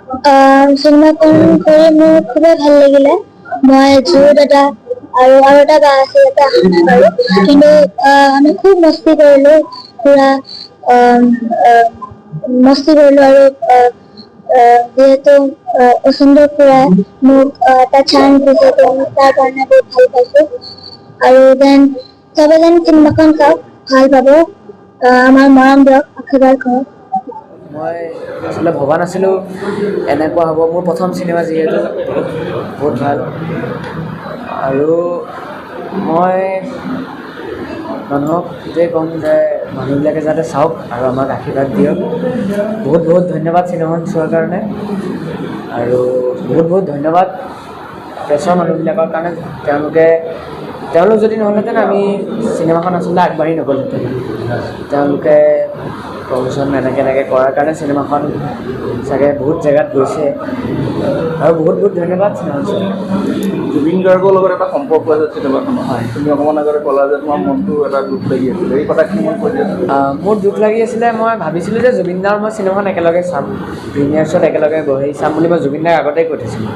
চিনেমাখন কৰি মোৰ খুবেই ভাল লাগিলে। মই জুৰ দাদা আৰু এটা বা আছে ইয়াতে অহা নাই বাৰু, কিন্তু আমি খুব মস্তি কৰিলো, পুৰা আহ, আহ, মস্তি কৰিলো আৰু যিহেতু অচিন্তৰ খুৰাই মোক এটা চান্স দিছে, তাৰ কাৰণে বহুত ভাল পাইছো। আৰু দেন চবে যেন চিনেমাখন চাওক, ভাল পাব। আমাৰ মৰম দিয়ক, আশীৰ্বাদ কৰক। মই আচলতে ভবা নাছিলোঁ এনেকুৱা হ'ব। মোৰ প্ৰথম চিনেমা যিহেতু বহুত ভাল, আৰু মই মানুহক এইটোৱে ক'ম যে মানুহবিলাকে যাতে চাওক আৰু আমাক আশীৰ্বাদ দিয়ক। বহুত বহুত ধন্যবাদ চিনেমাখন চোৱাৰ কাৰণে, আৰু বহুত বহুত ধন্যবাদ প্ৰেছৰ মানুহবিলাকৰ কাৰণে। তেওঁলোক যদি নহ'লহেঁতেন আমি চিনেমাখন আচলতে আগবাঢ়ি নগ'লহেঁতেন। তেওঁলোকে প্ৰমোশ্যন এনেকৈ কৰাৰ কাৰণে চিনেমাখন চাগে বহুত জেগাত গৈছে, আৰু বহুত বহুত ধন্যবাদ চিনেমাখন চোৱাৰ। জুবিন গাৰ্গৰ লগত এটা সম্পৰ্ক আছে চিনেমাখনত। হয়, তুমি অকণমান আগতে ক'লা যে তোমাৰ মনটো এটা দুখ লাগি আছিলে, এই কথাখিনি মই কৈ দিছোঁ। মোৰ দুখ লাগি আছিলে। মই ভাবিছিলোঁ যে জুবিন দাৰ মই চিনেমাখন একেলগে চাম, প্ৰিমিয়াৰ্ছত একেলগে বহি চাম বুলি মই জুবিন দাক আগতেই কৈ থৈছিলোঁ।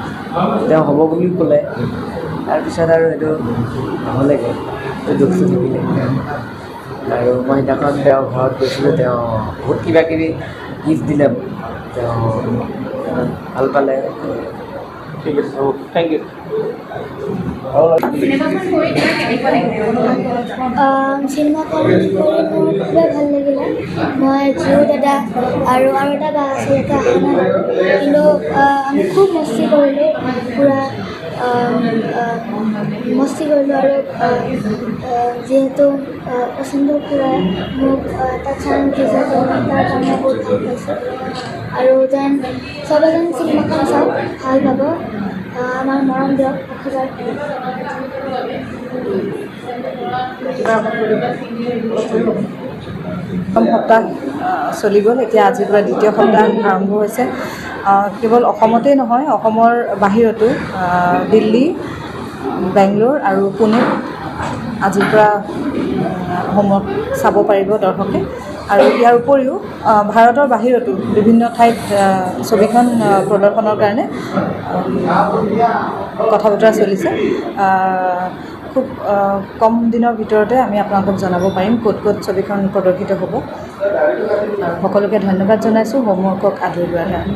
তেওঁ হ'ব বুলি ক'লে, তাৰপিছত আৰু সেইটো নহ'লেগৈ, দুখটো থাকিলে। আৰু মই সেইদিনাখন তেওঁৰ ঘৰত গৈছিলোঁ, তেওঁ বহুত কিবা কিবি গিফ্ট দিলে মোক, তেওঁ ভাল পালে। ঠিক আছে, হ'ব, থেংক ইউ। চিনেমাখন কৰি মোৰ খুবেই ভাল লাগিলে। মই জুৰ দাদা আৰু এটা বা আছে ইয়াতে অহা নাই বাৰু, কিন্তু আমি খুব মস্তি কৰিলোঁ, পূৰা মস্তি কৰিলোঁ। আৰু যিহেতু অচিন্তৰ খুৰাই মোক এটা চান্স দিছে, তাৰ কাৰণে বহুত ভাল পাইছোঁ। আৰু যেন চবে যেন চিনেমাখন চাওক, ভাল পাব। আমাৰ মৰম দিয়ক, আশীৰ্বাদ কৰক। প্ৰথম সপ্তাহ চলি গ'ল, এতিয়া আজিৰ পৰা দ্বিতীয় সপ্তাহ আৰম্ভ হৈছে। কেৱল অসমতেই নহয়, অসমৰ বাহিৰতো দিল্লী, বেংগলোৰ আৰু পুনেত আজিৰ পৰা হোমৱৰ্ক চাব পাৰিব দৰ্শকে। আৰু ইয়াৰ উপৰিও ভাৰতৰ বাহিৰতো বিভিন্ন ঠাইত ছবিখন প্ৰদৰ্শনৰ কাৰণে কথা বতৰা চলিছে। খুব কম দিনৰ ভিতৰতে আমি আপোনালোকক জনাব পাৰিম ক'ত ক'ত ছবিখন প্ৰদৰ্শিত হ'ব। সকলোকে ধন্যবাদ জনাইছোঁ হোমৱৰ্কক আদৰি লোৱাৰ কাৰণে।